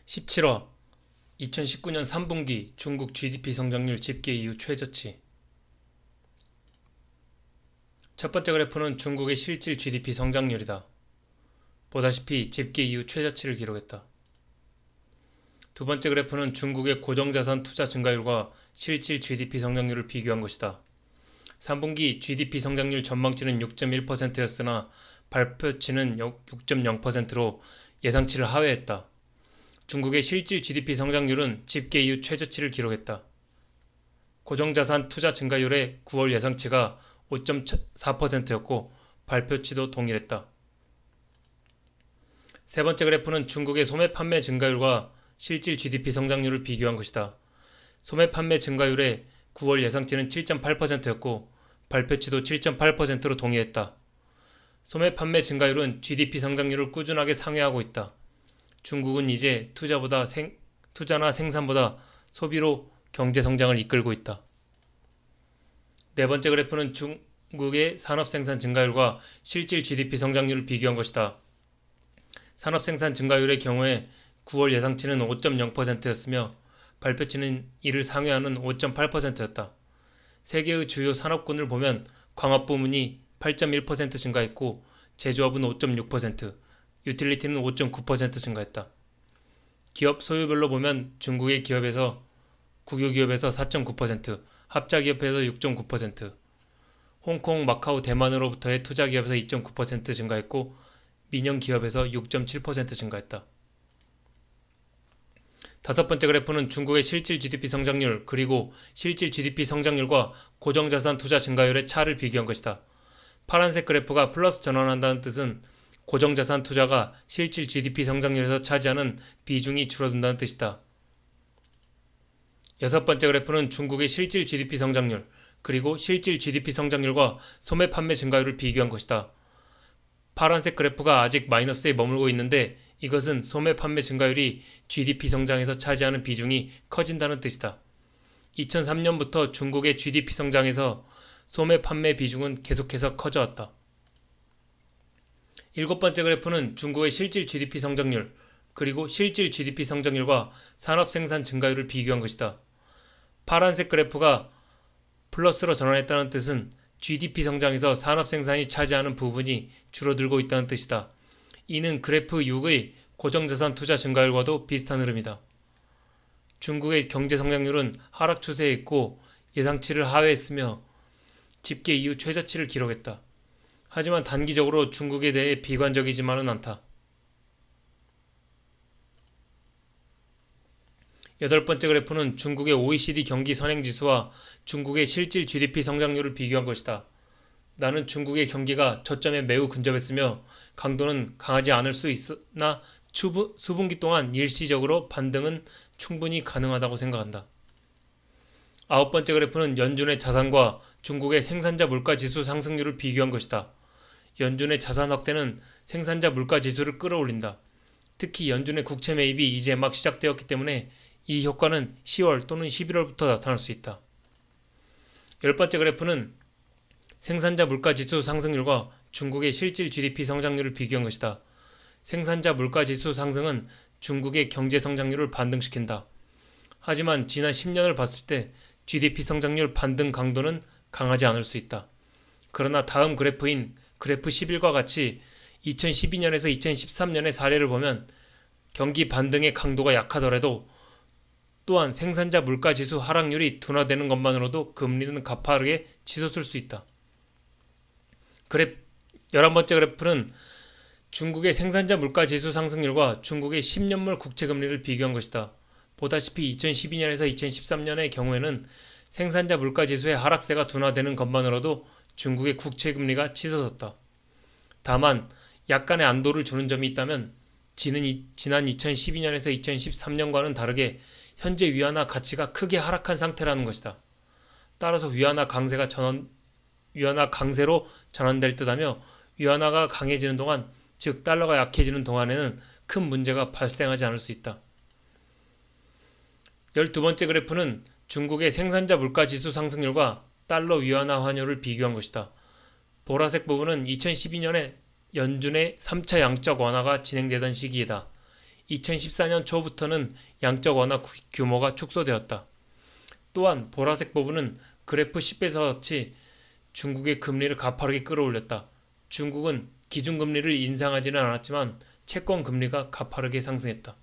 17화 2019년 3분기 중국 GDP 성장률 집계 이후 최저치. 첫 번째 그래프는 중국의 실질 GDP 성장률이다. 보다시피 집계 이후 최저치를 기록했다. 두 번째 그래프는 중국의 고정자산 투자 증가율과 실질 GDP 성장률을 비교한 것이다. 3분기 GDP 성장률 전망치는 6.1%였으나 발표치는 6.0%로 예상치를 하회했다. 중국의 실질 GDP 성장률은 집계 이후 최저치를 기록했다. 고정자산 투자 증가율의 9월 예상치가 5.4%였고 발표치도 동일했다. 세 번째 그래프는 중국의 소매 판매 증가율과 실질 GDP 성장률을 비교한 것이다. 소매 판매 증가율의 9월 예상치는 7.8%였고 발표치도 7.8%로 동일했다. 소매 판매 증가율은 GDP 성장률을 꾸준하게 상회하고 있다. 중국은 이제 투자나 생산보다 소비로 경제 성장을 이끌고 있다. 네 번째 그래프는 중국의 산업 생산 증가율과 실질 GDP 성장률을 비교한 것이다. 산업 생산 증가율의 경우에 9월 예상치는 5.0%였으며 발표치는 이를 상회하는 5.8%였다. 세계의 주요 산업군을 보면 광업 부문이 8.1% 증가했고 제조업은 5.6%, 유틸리티는 5.9% 증가했다. 기업 소유별로 보면 중국의 기업에서 국유 기업에서 4.9%, 합자 기업에서 6.9%, 홍콩, 마카오, 대만으로부터의 투자 기업에서 2.9% 증가했고 민영 기업에서 6.7% 증가했다. 다섯 번째 그래프는 중국의 실질 GDP 성장률 그리고 실질 GDP 성장률과 고정자산 투자 증가율의 차를 비교한 것이다. 파란색 그래프가 플러스 전환한다는 뜻은 고정자산 투자가 실질 GDP 성장률에서 차지하는 비중이 줄어든다는 뜻이다. 여섯 번째 그래프는 중국의 실질 GDP 성장률 그리고 실질 GDP 성장률과 소매 판매 증가율을 비교한 것이다. 파란색 그래프가 아직 마이너스에 머물고 있는데 이것은 소매 판매 증가율이 GDP 성장에서 차지하는 비중이 커진다는 뜻이다. 2003년부터 중국의 GDP 성장에서 소매 판매 비중은 계속해서 커져왔다. 일곱 번째 그래프는 중국의 실질 GDP 성장률 그리고 실질 GDP 성장률과 산업 생산 증가율을 비교한 것이다. 파란색 그래프가 플러스로 전환했다는 뜻은 GDP 성장에서 산업 생산이 차지하는 부분이 줄어들고 있다는 뜻이다. 이는 그래프 6의 고정자산 투자 증가율과도 비슷한 흐름이다. 중국의 경제 성장률은 하락 추세에 있고 예상치를 하회했으며 집계 이후 최저치를 기록했다. 하지만 단기적으로 중국에 대해 비관적이지만은 않다. 여덟 번째 그래프는 중국의 OECD 경기 선행지수와 중국의 실질 GDP 성장률을 비교한 것이다. 나는 중국의 경기가 저점에 매우 근접했으며 강도는 강하지 않을 수 있으나 수분기 동안 일시적으로 반등은 충분히 가능하다고 생각한다. 아홉 번째 그래프는 연준의 자산과 중국의 생산자 물가지수 상승률을 비교한 것이다. 연준의 자산 확대는 생산자 물가지수를 끌어올린다. 특히 연준의 국채 매입이 이제 막 시작되었기 때문에 이 효과는 10월 또는 11월부터 나타날 수 있다. 열 번째 그래프는 생산자 물가지수 상승률과 중국의 실질 GDP 성장률을 비교한 것이다. 생산자 물가지수 상승은 중국의 경제 성장률을 반등시킨다. 하지만 지난 10년을 봤을 때 GDP 성장률 반등 강도는 강하지 않을 수 있다. 그러나 다음 그래프인 그래프 11과 같이 2012년에서 2013년의 사례를 보면 경기 반등의 강도가 약하더라도 또한 생산자 물가지수 하락률이 둔화되는 것만으로도 금리는 가파르게 치솟을 수 있다. 11번째 그래프는 중국의 생산자 물가지수 상승률과 중국의 10년물 국채금리를 비교한 것이다. 보다시피 2012년에서 2013년의 경우에는 생산자 물가지수의 하락세가 둔화되는 것만으로도 중국의 국채금리가 치솟았다. 다만 약간의 안도를 주는 점이 있다면 지난 2012년에서 2013년과는 다르게 현재 위안화 가치가 크게 하락한 상태라는 것이다. 따라서 위안화 강세로 전환될 듯하며 위안화가 강해지는 동안, 즉 달러가 약해지는 동안에는 큰 문제가 발생하지 않을 수 있다. 12번째 그래프는 중국의 생산자 물가지수 상승률과 달러 위안화 환율을 비교한 것이다. 보라색 부분은 2012년에 연준의 3차 양적 완화가 진행되던 시기이다. 2014년 초부터는 양적 완화 규모가 축소되었다. 또한 보라색 부분은 그래프 10배에서 같이 중국의 금리를 가파르게 끌어올렸다. 중국은 기준금리를 인상하지는 않았지만 채권 금리가 가파르게 상승했다.